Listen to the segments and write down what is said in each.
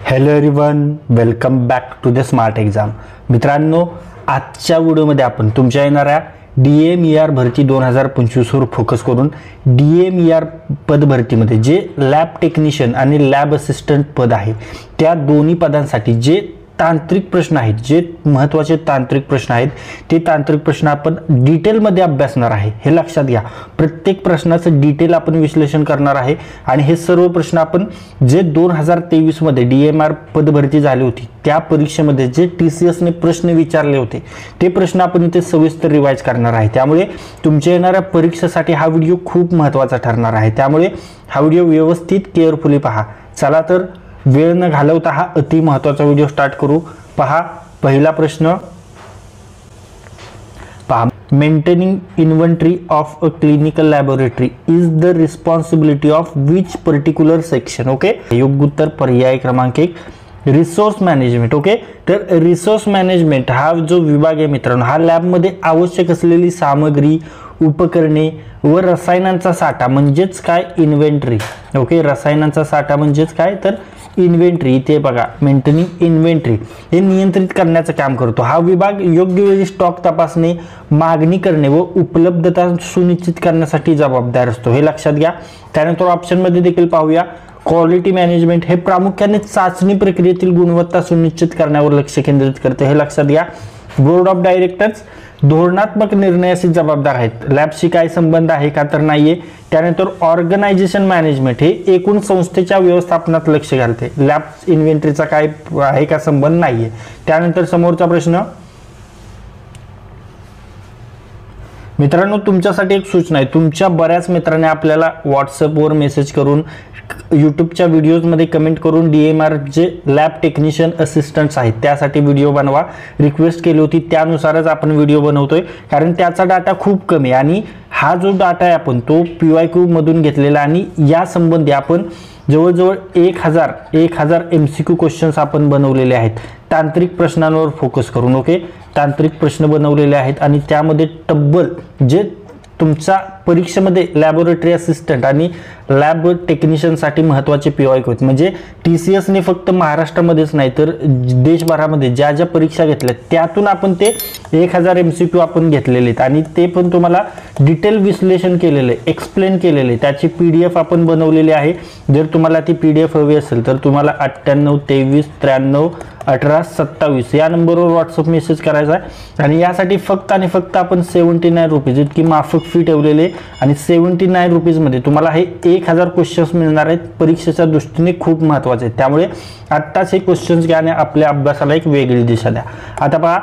Hello everyone, welcome back to the smart exam. मित्रांनो, आजच्या व्हिडिओमध्ये आपण तुमच्या येणाऱ्या DMER भरती 2025 वर फोकस करून DMER पद भरतीमध्ये जे लॅब टेक्निशियन आणि लॅब असिस्टंट पद आहे त्या दोन्ही पदांसाठी जे तांत्रिक प्रश्न आहेत, जे महत्त्वाचे तांत्रिक प्रश्न आहेत, ते तांत्रिक प्रश्न आपण डिटेलमध्ये अभ्यासणार आहे. हे लक्षात घ्या, प्रत्येक प्रश्नाचं डिटेल आपण विश्लेषण करणार आहे आणि हे सर्व प्रश्न आपण जे 2023 मध्ये DMER पद भरती झाली होती त्या परीक्षेमध्ये जे TCS ने प्रश्न विचारले होते ते प्रश्न आपण इथे सविस्तर रिवाइज करणार आहे. त्यामुळे तुमच्या येणाऱ्या परीक्षेसाठी हा व्हिडिओ खूप महत्त्वाचा ठरणार आहे. त्यामुळे हा व्हिडिओ व्यवस्थित केअरफुली पहा. चला तर वेळ न घालवता हा अति महत्त्वाचा व्हिडिओ स्टार्ट करू. पहा, पहिला प्रश्न पहा. Maintaining inventory of a clinical laboratory is the responsibility of which particular section. Okay, योग्य उत्तर पर्याय क्रमांक 1 रिसोर्स मॅनेजमेंट. ओके, तर रिसोर्स मॅनेजमेंट हा जो विभाग आहे मित्रांनो, हा लॅबमध्ये आवश्यक असलेली सामग्री, उपकरणे व रसायनांचा साठा म्हणजेच काय इन्व्हेंटरी. ओके, रसायनांचा साठा म्हणजेच काय तर इन्व्हेंटरी. इथे बघा, मेंटेनिंग इन्व्हेंटरी हे नियंत्रित करण्याचं काम करतो. हा विभाग योग्य वेळी स्टॉक तपासणे, मागणी करणे व उपलब्धता सुनिश्चित करण्यासाठी जबाबदार असतो. हे लक्षात घ्या. त्यानंतर ऑप्शन मध्ये देखील पाहूया, क्वालिटी मॅनेजमेंट हे प्रामुख्याने चाचणी प्रक्रियेतील गुणवत्ता सुनिश्चित करण्यावर लक्ष केंद्रित करते. हे लक्षात घ्या. बोर्ड ऑफ डायरेक्टर्स धोरणात्मक निर्णयाशी जबाबदार आहेत. लॅबशी काय संबंध आहे का तर नाहीये. त्यानंतर ऑर्गनायझेशन मॅनेजमेंट हे एकूण संस्थेच्या व्यवस्थापनात लक्ष घालते. लॅब इन्व्हेंटरीचा काय आहे का संबंध नाहीये. त्यानंतर समोरचा प्रश्न मित्रांनो, तुमच्यासाठी एक सूचना आहे. तुमच्या बऱ्याच मित्रांनी आपल्याला व्हॉट्सअपवर मेसेज करून, यूट्यूबच्या व्हिडिओजमध्ये कमेंट करून DMER जे लॅब टेक्निशियन असिस्टंट्स आहेत त्यासाठी व्हिडिओ बनवा रिक्वेस्ट केली होती. त्यानुसारच आपण व्हिडिओ बनवतोय, कारण त्याचा डाटा खूप कमी आहे आणि हा जो डाटा आहे आपण तो PYQ मधून घेतलेला आणि या संबंधी आपण जवळजवळ 1000 MCQ क्वेश्चन्स आपण बनवलेले आहेत तांत्रिक प्रश्नांवर फोकस करून. ओके, तांत्रिक प्रश्न बनवलेले आहेत आणि त्यामध्ये तब्बल जे तुमच्या परीक्षेमध्ये लॅबोरेटरी असिस्टंट आणि लॅब टेक्निशियनसाठी महत्त्वाचे PYQ आहेत. म्हणजे TCS ने फक्त महाराष्ट्रामध्येच नाही तर देशभरामध्ये ज्या ज्या परीक्षा घेतल्या त्यातून आपण ते 1000 MCQ आपण घेतलेले आहेत आणि ते पण तुम्हाला डिटेल विश्लेषण केलेले, एक्सप्लेन केलेले, त्याची PDF आपण बनवलेली आहे. जर तुम्हाला ती PDF हवी असेल तर तुम्हाला 98 23 93 18 27 या नंबरवर व्हॉट्सअप मेसेज करायचा आहे आणि यासाठी फक्त आणि फक्त आपण 79 रुपीज इतकी माफक फी ठेवलेली आणि 79 रुपीजमध्ये तुम्हाला हे 1000 क्वेश्चन्स मिळणार आहेत. परीक्षेच्या दृष्टीने खूप महत्त्वाचे आहेत. त्यामुळे आत्ताच हे क्वेश्चन्स घ्या आणि आपल्या अभ्यासाला एक वेगळी दिशा द्या. आता पहा,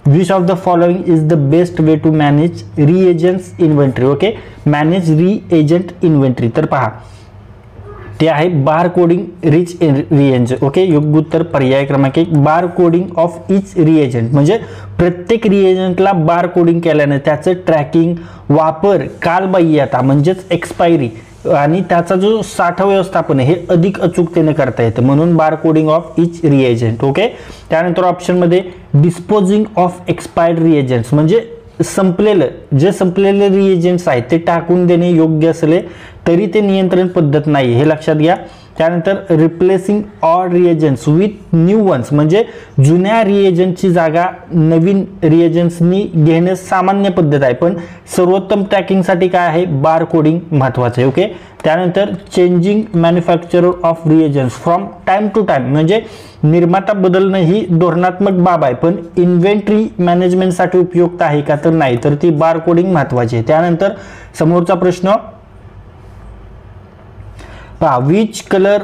which of the following is the best way to manage reagents inventory. Okay, manage reagent inventory. तर पहा, ते आहे bar coding rich reagent. Okay, योग्य उत्तर पर्याय क्रमांक 1 bar coding of each reagent. म्हणजे प्रत्येक रिएजंटला बार कोडिंग केल्याने त्याचं ट्रॅकिंग, वापर, कालबाह्यता म्हणजेच एक्सपायरी आणि त्याचा जो साठा व्यवस्थापन आहे हे अधिक अचूकतेने करता येतं, म्हणून bar coding of each reagent. Okay, त्यानंतर ऑप्शन मध्ये डिस्पोजिंग ऑफ एक्सपायर्ड रिएजंट्स म्हणजे संपलेले रिएजंट्स आहेत ते टाकून देणे योग्य असले तरी ते नियंत्रण पद्धत नाही. हे लक्षात घ्या. त्यानंतर replacing all reagents with new ones म्हणजे जुन्या रिएजंटची जागा नवीन रिएजंट्सनी घेणे सामान्य पद्धत आहे, पण सर्वोत्तम ट्रॅकिंगसाठी काय आहे बार कोडिंग महत्त्वाचं आहे. ओके, त्यानंतर changing manufacturer of reagents from time to time म्हणजे निर्माता बदलणं ही धोरणात्मक बाब आहे, पण इन्व्हेंटरी मॅनेजमेंटसाठी उपयुक्त आहे का तर नाही, तर ती बार कोडिंग महत्त्वाची आहे. त्यानंतर समोरचा प्रश्न पहा, which colour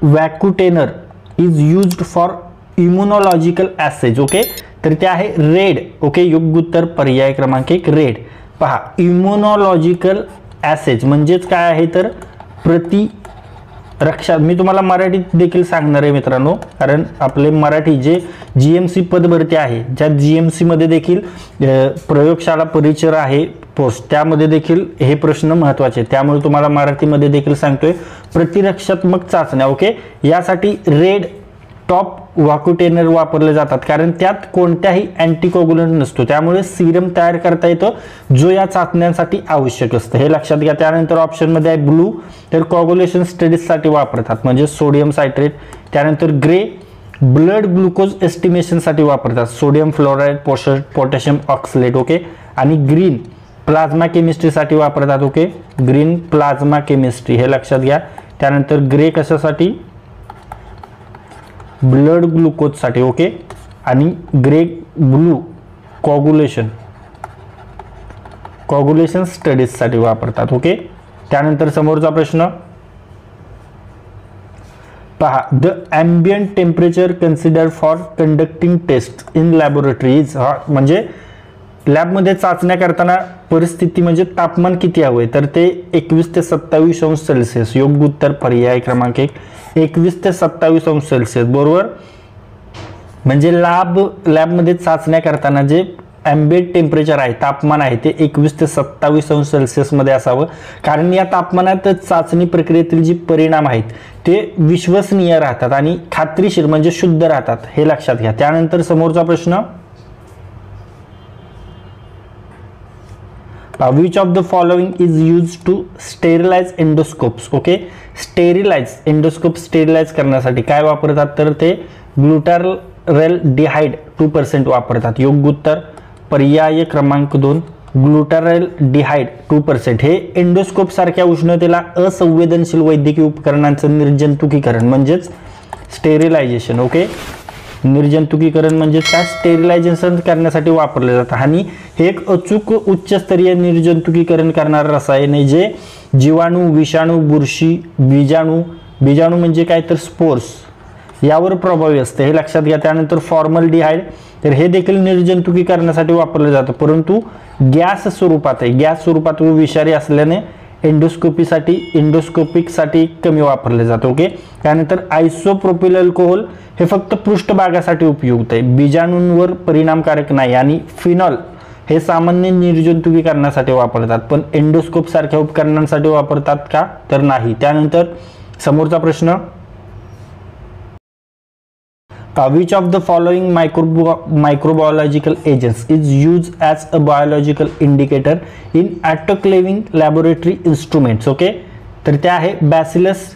vacutainer is used for immunological assays. Okay, तर ते आहे रेड. ओके, योग्य उत्तर पर्याय क्रमांक 1 रेड. पहा, इम्युनॉलॉजिकल ॲसेज म्हणजेच काय आहे तर प्रतिरक्षा. मी तुम्हाला मराठीत देखील सांगणार आहे मित्रांनो, कारण आपले मराठी जे GMC पद भरती आहे, ज्या GMC मध्ये देखील प्रयोगशाळा परिचर आहे पोस्ट, त्यामध्ये देखील हे प्रश्न महत्त्वाचे, त्यामुळे तुम्हाला मराठीमध्ये देखील सांगतोय प्रतिरक्षात्मक चाचण्या. ओके, यासाठी रेड टॉप वॅक्युटेनर वापरले जातात कारण त्यात कोणत्याही अँटीकोगुलंट नसतो, त्यामुळे सिरम तयार करता येतं जो या चाचण्यांसाठी आवश्यक असतं. हे लक्षात घ्या. त्यानंतर ऑप्शन मध्ये आहे ब्लू, तर कोगुलेशन स्टडीजसाठी वापरतात म्हणजे सोडियम सायट्रेट, त्यानंतर ग्रे ब्लड ग्लुकोज एस्टिमेशनसाठी वापरतात, sodium fluoride, potassium oxalate. Okay. आणि ग्रीन प्लाझ्मा केमिस्ट्रीसाठी वापरतात. ओके. ग्रीन प्लाझ्मा केमिस्ट्री हे लक्षात घ्या. त्यानंतर ग्रे कशासाठी, ब्लड ग्लुकोजसाठी. ओके. आणि ग्रे ब्लू कॉग्युलेशन स्टडीजसाठी वापरतात. ओके. त्यानंतर समोरचा प्रश्न पहा, the ambient temperature considered for conducting test in laboratory is, म्हणजे लॅबमध्ये चाचण्या करताना परिस्थिती म्हणजे तापमान किती हवंय, तर ते 21 ते 27 अंश सेल्सिअस. योग्य उत्तर पर्याय क्रमांक 1, 21 ते 27 अंश सेल्सिअस. बरोबर. म्हणजे लॅबमध्ये चाचण्या करताना जे ॲम्बियंट टेम्परेचर आहे, तापमान आहे, ते 21 ते 27 अंश सेल्सिअसमध्ये असावं, कारण या तापमानात चाचणी प्रक्रियेतील जी परिणाम आहेत ते विश्वसनीय राहतात आणि खात्रीशीर म्हणजे शुद्ध राहतात, हे लक्षात घ्या. त्यानंतर समोरचा प्रश्न, which of the following is use to sterilise endoscopes. Okay. Endoscope sterilise करण्यासाठी काय वापरतात, तर ते ग्लुटारेल्डिहाइड 2% वापरतात. योग्य उत्तर पर्याय क्रमांक 2, ग्लुटारेल्डिहाइड 2%. हे एंडोस्कोप सारख्या उष्णतेला असंवेदनशील वैद्यकीय उपकरणांचं निर्जंतुकीकरण म्हणजेच स्टेरिलायझेशन. ओके. निर्जंतुकीकरण म्हणजे काय, स्टेरिलायझेशन करण्यासाठी वापरले जातं. आणि हे एक अचूक उच्चस्तरीय निर्जंतुकीकरण करणारं रसायन आहे जे जीवाणू, विषाणू, बुरशी, बीजाणू म्हणजे काय, तर स्पोर्स यावर प्रभावी असते, हे लक्षात घ्या. त्यानंतर फॉर्मल्डिहाइड, तर हे देखील निर्जंतुकीकरणासाठी वापरलं जातं, परंतु गॅस स्वरूपात आहे. गॅस स्वरूपात व विषारी असल्याने एंडोस्कोपिकसाठी कमी वापरले जातं. ओके. त्यानंतर आयसोप्रोपिल अल्कोहोल हे फक्त पृष्ठभागासाठी उपयुक्त आहे, बीजाणूंवर परिणामकारक नाही. आणि फिनॉल हे सामान्य निर्जंतुकीकरणासाठी वापरतात, पण एंडोस्कोप सारख्या उपकरणांसाठी वापरतात का, तर नाही. त्यानंतर समोरचा प्रश्न, which of the following microbiological agents is used as a biological indicator in autoclaving laboratory instruments. Okay. तर ते आहे बॅसिलस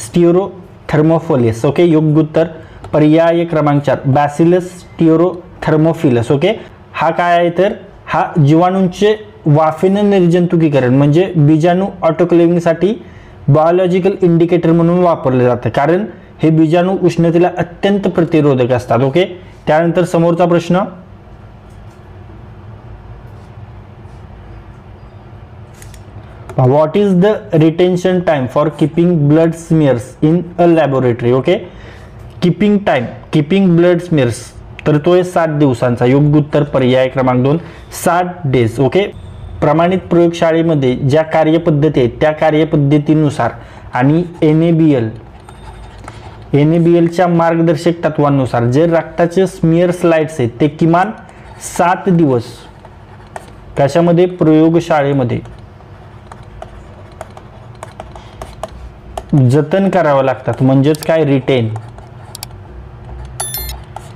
स्टिरोथर्मोफिलस. ओके. योग्य उत्तर पर्याय क्रमांक 4, बॅसिलस स्टिरोथर्मोफिलस. ओके. हा काय आहे, तर हा जीवाणूंचे वाफेने निर्जंतुकीकरण म्हणजे बीजाणू ऑटोक्लेविंगसाठी बायोलॉजिकल इंडिकेटर म्हणून वापरले जाते, कारण हे बीजाणू उष्णतेला अत्यंत प्रतिरोधक असतात. ओके. त्यानंतर समोरचा प्रश्न, what is the retention time for keeping blood smears in a laboratory. Okay. Keeping blood smears, तर तो आहे 7 दिवसांचा. योग्य उत्तर पर्याय क्रमांक 2, 7 डेज. ओके. प्रमाणित प्रयोगशाळेमध्ये ज्या कार्यपद्धती आहेत त्या कार्यपद्धतीनुसार आणि एनएबीएलच्या मार्गदर्शक तत्वांनुसार जे रक्ताचे स्मिअर स्लाइड्स आहेत ते किमान 7 दिवस कशामध्ये, प्रयोगशाळेमध्ये जतन करावं लागतात, म्हणजेच काय,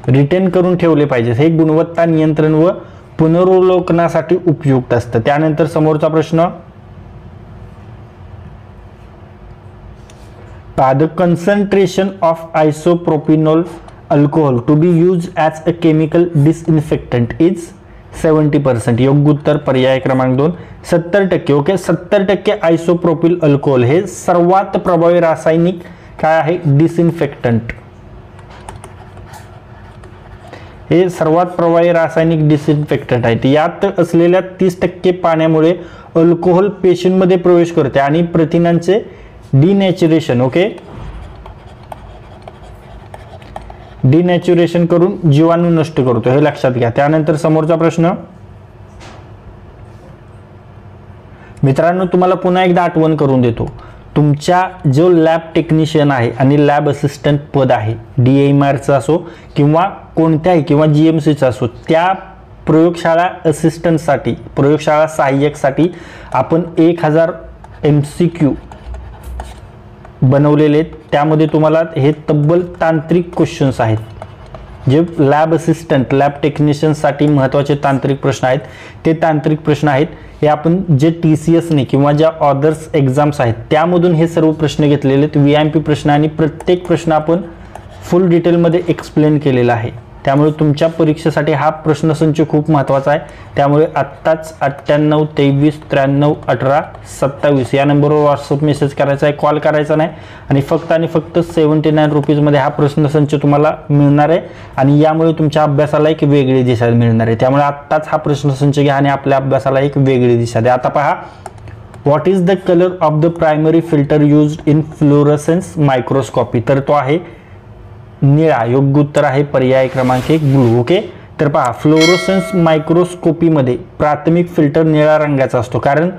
रिटेन करून ठेवले पाहिजे. हे गुणवत्ता नियंत्रण व पुनरावलोकनासाठी उपयुक्त असतं. त्यानंतर समोरचा प्रश्न, the concentration of isopropyl alcohol to be used as a chemical disinfectant is 70%. योग्य उत्तर पर्याय क्रमांक 2, 70%. ओके. 70% आयसोप्रोपिल अल्कोहोल हे सर्वात प्रभावी रासायनिक काय आहे, डिसइन्फेक्टंट. हे सर्वात प्रभावी रासायनिक डिसइन्फेक्टंट आहे. यात असलेल्या 30% पाण्यामुळे अल्कोहोल पेशींमध्ये प्रवेश करते आणि प्रथिनांचे डिनॅच्युरेशन. ओके. डिनॅच्युरेशन करून जीवाणू नष्ट करतो, हे लक्षात घ्या. त्यानंतर समोरचा प्रश्न, मित्रांनो तुम्हाला पुन्हा एकदा आठवण करून देतो, तुमच्या जो लॅब टेक्निशियन आहे आणि लॅब असिस्टंट पद आहे, DAMRचं असो किंवा कोणत्याही किंवा GMCचं असो, त्या प्रयोगशाळा असिस्टंटसाठी, प्रयोगशाळा सहाय्यकसाठी आपण 1000 MCQ बनवलेले आहेत. त्यामध्ये तुम्हाला हे तब्बल तांत्रिक क्वेश्चन्स आहेत जे लॅब असिस्टंट, लॅब टेक्निशियनसाठी महत्त्वाचे तांत्रिक प्रश्न आहेत. ते तांत्रिक प्रश्न आहेत हे आपण जे TCSने किंवा ज्या अदर्स एक्झाम्स आहेत त्यामधून हे सर्व प्रश्न घेतलेले आहेत. VIMP प्रश्न आणि प्रत्येक प्रश्न आपण फुल डिटेलमध्ये एक्सप्लेन केलेला आहे. त्यामुळे तुमच्या परीक्षेसाठी हा प्रश्नसंच खूप महत्त्वाचा आहे. त्यामुळे आत्ताच 98 23 93 18 27 या नंबरवर व्हॉट्सअप मेसेज करायचा आहे, कॉल करायचा नाही. आणि फक्त 79 रुपीजमध्ये हा प्रश्नसंच तुम्हाला मिळणार आहे आणि यामुळे तुमच्या अभ्यासाला एक वेगळी दिशा मिळणार आहे. त्यामुळे आत्ताच हा प्रश्नसंच घ्या आणि आपल्या अभ्यासाला एक वेगळी दिशा द्या. आता पहा, what is the colour of the primary filter used in fluorescence microscopy. तर तो आहे निळा. योग्य उत्तर आहे पर्याय क्रमांक 1 ब्लू. ओके, तर पहा, फ्लोरोसेन्स मायक्रोस्कोपीमध्ये प्राथमिक फिल्टर निळ्या रंगाचा असतो, कारण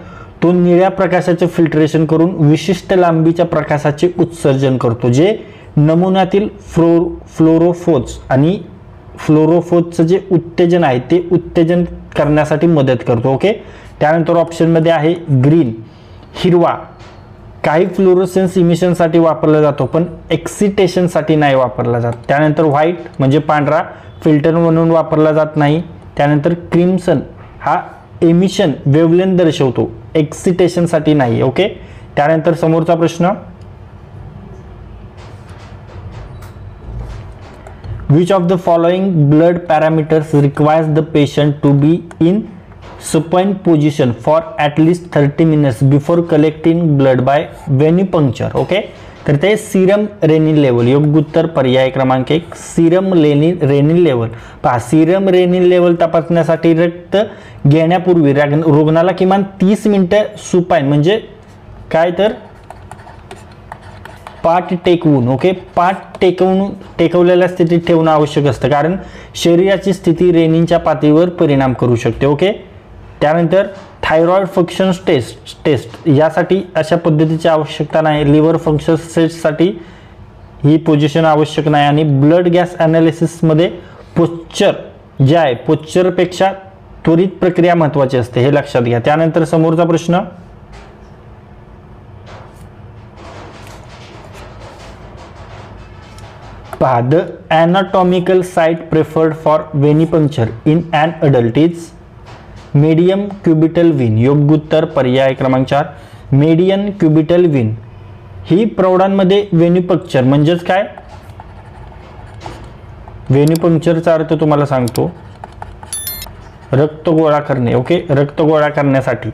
तो निळ्या प्रकाशाचे फिल्ट्रेशन करून विशिष्ट लांबीच्या प्रकाशाचे उत्सर्जन करतो, जे नमुन्यातील फ्लोरोफोज आणि फ्लोरोफोजचं जे उत्तेजन आहे ते उत्तेजन करण्यासाठी मदत करतो. ओके, त्यानंतर ऑप्शनमध्ये आहे ग्रीन, हिरवा. काही फ्लोरोसेन्स इमिशनसाठी वापरला जातो पण एक्सिटेशनसाठी नाही वापरला जात. त्यानंतर व्हाईट म्हणजे पांढरा, फिल्टर म्हणून वापरला जात नाही. त्यानंतर क्रिम्सन हा एमिशन वेवलेंथ दर्शवतो, एक्सिटेशनसाठी नाही. ओके, त्यानंतर समोरचा प्रश्न, which of the following blood parameters requires the patient to be in supine position for at least 30 minutes before collecting blood by venipuncture. Okay, तर ते सीरम रेनिन लेवल. योग्य उत्तर पर्याय क्रमांक 1 सीरम रेनिन लेवल. पहा, सीरम रेनिन लेवल तपासण्यासाठी रक्त घेण्यापूर्वी रुग्णाला किमान 30 मिनिटं सुपाईन म्हणजे काय तर पाठ टेकवून, ओके, पाठ टेकवलेल्या स्थितीत ठेवणं आवश्यक असतं, कारण शरीराची स्थिती रेनिनच्या पातळीवर परिणाम करू शकते. ओके, त्यानंतर थायरॉइड फंक्शन टेस्ट यासाठी अशा पद्धतीची आवश्यकता नाही. लिव्हर फंक्शन टेस्टसाठी ही पोझिशन आवश्यक नाही. आणि ब्लड गॅस ॲनालिसिसमध्ये पोश्चर जे आहे, पोश्चरपेक्षा त्वरित प्रक्रिया महत्त्वाची असते, हे लक्षात घ्या. त्यानंतर समोरचा प्रश्न, पहा, the anatomical site preferred for venipuncture in an adult is medium cubital vein. योग्य उत्तर पर्याय क्रमांक 4 मीडियन क्युबिटल व्हीन. ही प्रौढांमध्ये वेनिपंक्चर म्हणजेच काय, वेनिपंक्चरचा अर्थ तुम्हाला सांगतो, रक्त गोळा करणे. ओके, रक्त गोळा करण्यासाठी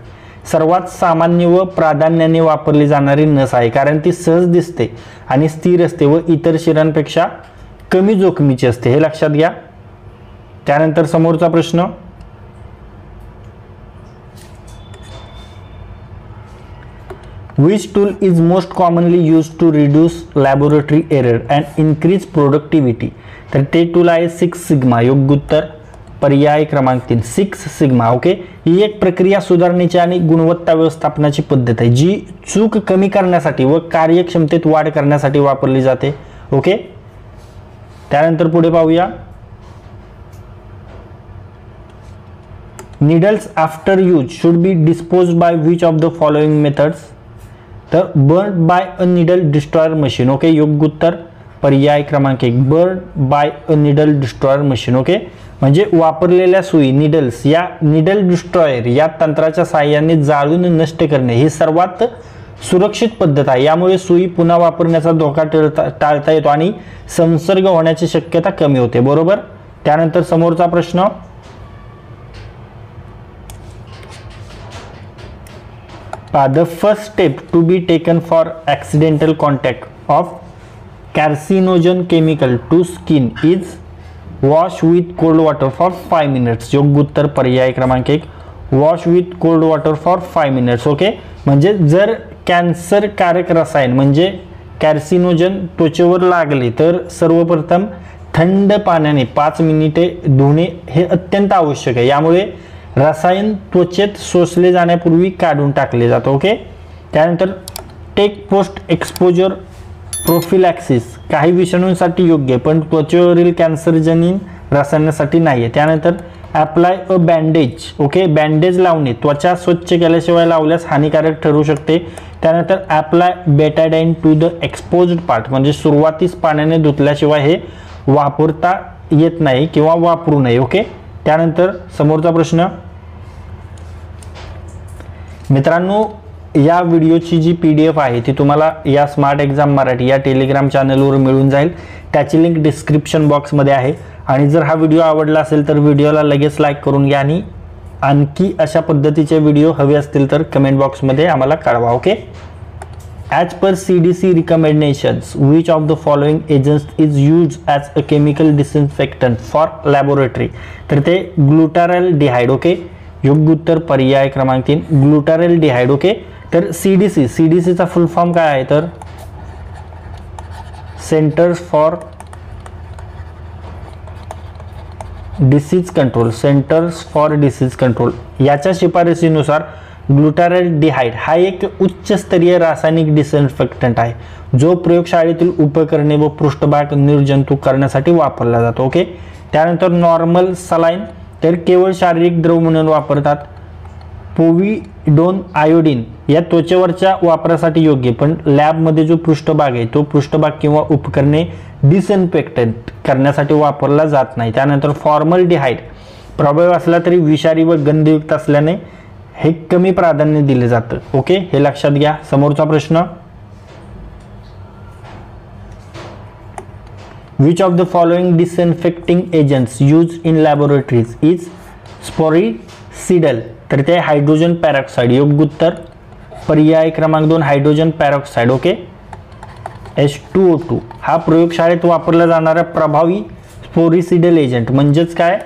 सर्वात सामान्य व प्राधान्याने वापरली जाणारी नस आहे, कारण ती सहज दिसते आणि स्थिर असते व इतर शिरांपेक्षा कमी जोखमीची असते, हे लक्षात घ्या. त्यानंतर समोरचा प्रश्न, which tool is most commonly used to reduce laboratory error and increase productivity. तर ते टूल आहे 6 सिग्मा. योग्य उत्तर पर्याय क्रमांक 3 6 सिग्मा. ओके, ही एक प्रक्रिया सुधारण्याची आणि गुणवत्ता व्यवस्थापनाची पद्धत आहे, जी चूक कमी करण्यासाठी व कार्यक्षमतेत वाढ करण्यासाठी वापरली जाते. ओके, त्यानंतर पुढे पाहूया, needles after use should be disposed by which of the following methods. तर burn by a needle destroyer machine. Okay, योग्य उत्तर पर्याय क्रमांक 1 burn by a needle destroyer machine. Okay, म्हणजे वापरलेल्या सुई निडल्स या निडल डिस्ट्रॉयर या तंत्राच्या साहाय्याने जाळून नष्ट करणे ही सर्वात सुरक्षित पद्धत आहे. यामुळे सुई पुन्हा वापरण्याचा धोका टाळता येतो आणि संसर्ग होण्याची शक्यता कमी होते. बरोबर. त्यानंतर समोरचा प्रश्न, the first step to be taken for accidental contact of carcinogen chemical to skin is wash with cold water for 5 minutes. योग्य उत्तर पर्याय क्रमांक 1 wash with cold water for 5 minutes. Okay, म्हणजे जर कॅन्सर कारक रसायन म्हणजे कॅर्सिनोजन त्वचेवर लागले तर सर्वप्रथम थंड पाण्याने 5 मिनिटे धुणे हे अत्यंत आवश्यक आहे. यामुळे रसायन त्वचेत शोषले जाण्यापूर्वी काढून टाकले जाते. ओके, त्यानंतर टेक पोस्ट एक्सपोजर प्रोफिलॅक्सिस काही विषाणूंसाठी योग्य पण त्वचेवरील कॅन्सरजनित रसायनासाठी नाही आहे. त्यानंतर apply a bandage. Okay, bandage लावणे त्वचा स्वच्छ केल्याशिवाय लावल्यास हानिकारक ठरू शकते. त्यानंतर apply betadine to the exposed part म्हणजे सुरुवातीस पाण्याने धुतल्याशिवाय हे वापरता येत नाही किंवा वापरू नये. ओके, त्यानंतर समोरचा प्रश्न, मित्रांनो या व्हिडिओची जी PDF आहे ती तुम्हाला या स्मार्ट एक्झाम मराठी या टेलिग्राम चॅनलवर मिळून जाईल. त्याची लिंक डिस्क्रिप्शन बॉक्समध्ये आहे. आणि जर हा व्हिडिओ आवडला असेल तर व्हिडिओला लगेच लाईक करून घ्या आणि आणखी अशा पद्धतीचे व्हिडिओ हवे असतील तर कमेंट बॉक्समध्ये आम्हाला कळवा. Okay. As per CDC recommendations, which of the following agents is used as a chemical disinfectant for laboratory? तर ते ग्लुटारॅल्डिहाइड. ओके. योग्य उत्तर पर्याय क्रमांक 3 ग्लुटारॅल्डिहाइड. ओके. तर CDCचा फुल फॉर्म काय आहे तर सेंटर्स फॉर डिसीज कंट्रोल. याच्या शिफारसीनुसार ग्लुटारॅल्डिहाइड हा एक उच्चस्तरीय रासायनिक डिसइन्फेक्टंट आहे जो प्रयोगशाळेतील उपकरणे व पृष्ठभाग निर्जंतुक करण्यासाठी वापरला जातो. ओके. त्यानंतर नॉर्मल सलाईन तर केवळ शारीरिक द्रव म्हणून वापरतात. पोव्हिडोन आयोडीन या त्वचेवरच्या वापरासाठी योग्य, पण लॅबमध्ये जो पृष्ठभाग आहे तो पृष्ठभाग किंवा उपकरणे डिसइन्फेक्टंट करण्यासाठी वापरला जात नाही. त्यानंतर फॉर्मल्डिहाइड प्रभावी असला तरी विषारी व गंधयुक्त असल्याने हे कमी प्राधान्य दिले जातं. ओके. हे लक्षात घ्या. समोरचा प्रश्न, which of the following disinfecting agents used in laboratories is sporicidal? तर ते हायड्रोजन पॅरॉक्साईड. योग्य उत्तर पर्याय क्रमांक 2 हायड्रोजन पॅरॉक्साईड. ओके. H2O2 हा प्रयोगशाळेत वापरला जाणारा प्रभावी स्पोरिसिडल एजंट. म्हणजेच काय,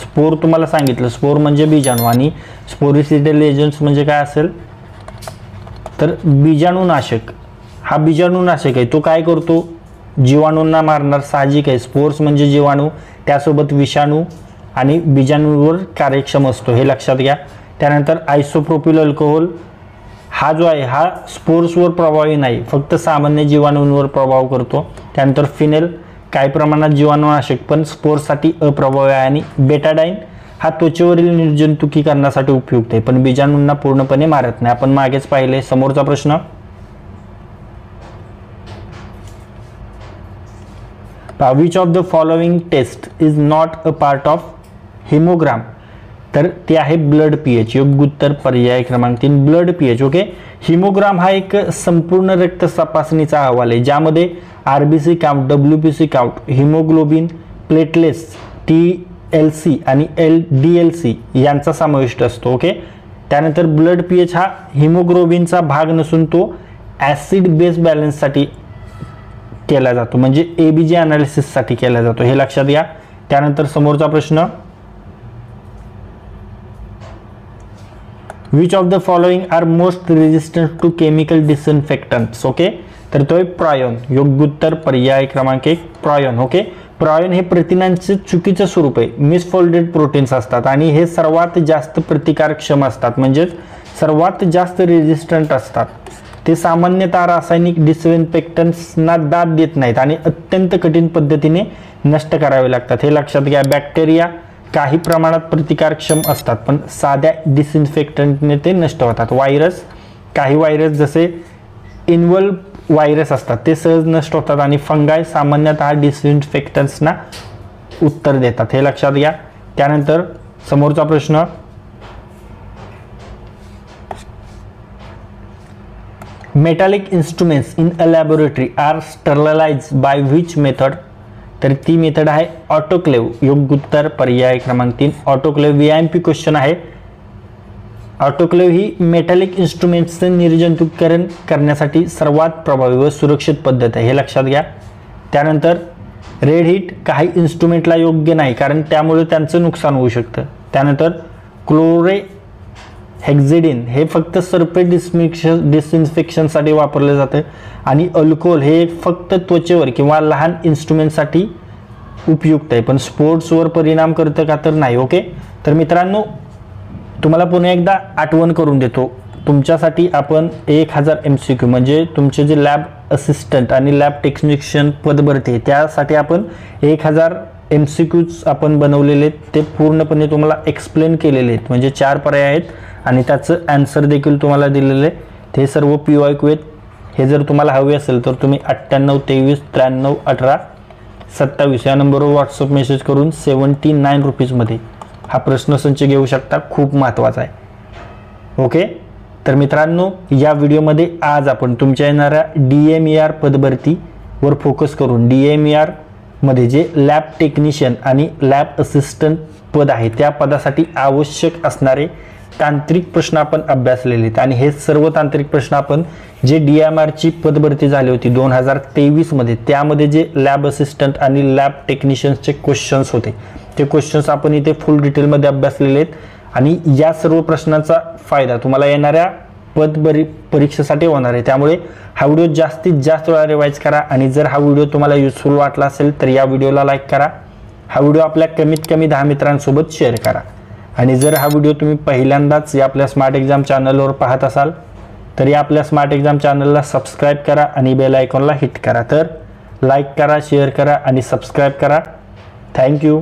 स्पोर तुम्हाला सांगितलं, स्पोर म्हणजे बीजाणू आणि स्पोरिसिडल एजंट्स म्हणजे काय असेल तर बीजाणुनाशक. हा बीजाणुनाशक आहे. तो काय करतो, जीवाणूंना मारणार. साहजिक आहे, स्पोर्स म्हणजे जीवाणू, त्यासोबत विषाणू आणि बीजाणूंवर कार्यक्षम असतो. हे लक्षात घ्या. त्यानंतर आयसोप्रोपिल अल्कोहोल हा जो आहे हा स्पोर्सवर प्रभावी नाही, फक्त सामान्य जीवाणूंवर प्रभाव करतो. त्यानंतर फिनेल काही प्रमाणात जीवाणुनाशक पण स्पोर्ससाठी अप्रभावी आहे. आणि बेटाडाईन हा त्वचेवरील निर्जंतुकीकरणासाठी उपयुक्त आहे पण बीजाणूंना पूर्णपणे मारत नाही. आपण मागेच पाहिले. समोरचा प्रश्न, which of the following test is not a part of hemogram? तर ते आहे ब्लड पीएच. योग्य उत्तर पर्याय क्रमांक 3 ब्लड पीएच. ओके. हिमोग्राम हा एक संपूर्ण रक्त तपासणीचा अहवाल आहे ज्यामध्ये RBC count, WBC count, haemoglobin, platelets, TLC आणि LDLC यांचा समाविष्ट असतो. ओके. त्यानंतर ब्लड पीएच हा हिमोग्लोबिनचा भाग नसून तो ॲसिड बेस बॅलन्ससाठी केला जातो, म्हणजे ABG अनालिसिससाठी केला जातो. हे लक्षात घ्या. त्यानंतर समोरचा प्रश्न, which of the following are most resistant to chemical disinfectants? Okay. तर तो प्रायोन. योग्य उत्तर पर्याय क्रमांक 1 प्रायोन. ओके. प्रायोन हे प्रथिनांचे चुकीचं स्वरूप आहे. मिसफोल्डेड प्रोटीन्स असतात आणि हे सर्वात जास्त प्रतिकारक्षम असतात, म्हणजेच सर्वात जास्त रेजिस्टंट असतात. ते सामान्यतः रासायनिक डिसइन्फेक्टंट्सना दाद देत नाहीत आणि अत्यंत कठीण पद्धतीने नष्ट करावे लागतात. हे लक्षात घ्या. बॅक्टेरिया काही प्रमाणात प्रतिकारक्षम असतात पण साध्या डिसइन्फेक्टंटने ते नष्ट होतात. काही व्हायरस जसे इन्व्हल्व व्हायरस असतात ते सहज नष्ट होतात आणि फंगाय सामान्यतः डिसइन्फेक्टंट्सना उत्तर देतात. हे लक्षात घ्या. त्यानंतर समोरचा प्रश्न, metallic instruments in a laboratory are sterilised by which method? तर ती मेथड आहे ऑटोक्लेव्ह. योग्य उत्तर पर्याय क्रमांक 3 ऑटोक्लेव्ह. VIMP क्वेश्चन आहे. ऑटोक्लेव्ह ही मेटॅलिक इन्स्ट्रुमेंट्सचं निर्जंतुकीकरण करण्यासाठी सर्वात प्रभावी व सुरक्षित पद्धत आहे. हे लक्षात घ्या. त्यानंतर रेड हीट काही इन्स्ट्रुमेंटला योग्य नाही कारण त्यामुळे त्यांचं नुकसान होऊ शकतं. त्यानंतर क्लोरहेक्झिडिन हे फक्त सरफेस डिसइन्फेक्शनसाठी वापरलं जातं आणि अल्कोहोल हे फक्त त्वचेवर किंवा लहान इन्स्ट्रुमेंटसाठी उपयुक्त आहे पण स्पोर्ट्सवर परिणाम करतं का तर नाही. ओके. तर मित्रांनो, तुम्हाला पुन्हा एकदा आठवण करून देतो, तुमच्यासाठी आपण 1000 MCQ म्हणजे तुमचे जे लॅब असिस्टंट आणि लॅब टेक्निशियन पद भरते त्यासाठी आपण 1000 MCQs आपण बनवलेले आहेत. ते पूर्णपणे तुम्हाला एक्सप्लेन केलेले आहेत, म्हणजे 4 पर्याय आहेत आणि त्याचं आन्सर देखील तुम्हाला दिलेलं आहे. ते सर्व PYQ आहेत. हे जर तुम्हाला हवे असेल तर तुम्ही 98 23 93 18 27 या नंबरवर व्हॉट्सअप मेसेज करून 79 रुपीजमध्ये हा प्रश्नसंच घेऊ शकता. खूप महत्त्वाचा आहे. ओके. तर मित्रांनो, या व्हिडिओमध्ये आज आपण तुमच्या येणाऱ्या DMER पदभरतीवर फोकस करून DMER मध्ये जे लॅब टेक्निशियन आणि लॅब असिस्टंट पद आहे त्या पदासाठी आवश्यक असणारे तांत्रिक प्रश्न आपण अभ्यासलेले आहेत आणि हे सर्व तांत्रिक प्रश्न आपण जे DMR ची पदभरती झाली होती 2023 मध्ये, त्यामध्ये जे लॅब असिस्टंट आणि लॅब टेक्निशियन्सचे क्वेश्चन्स होते ते क्वेश्चन्स आपण इथे फुल डिटेलमध्ये अभ्यासलेले आहेत आणि या सर्व प्रश्नांचा फायदा तुम्हाला येणाऱ्या परीक्षेसाठी होणार आहे। त्यामुळे हा व्हिडिओ जास्तीत जास्त वेळा रिवाइज करा आणि जर हा व्हिडिओ तुम्हाला युजफुल वाटला असेल तर या व्हिडिओला लाईक करा, हा व्हिडिओ आपल्या कमीत कमी 10 मित्रांसोबत शेअर करा आणि जर हा व्हिडिओ तुम्ही पहिल्यांदाच या आपल्या स्मार्ट एक्झाम चॅनलवर पाहत असाल तर या आपल्या स्मार्ट एक्झाम चॅनलला सबस्क्राईब करा आणि बेल आयकॉनला हिट करा। तर लाईक करा, शेअर करा आणि सबस्क्राईब करा। थँक्यू।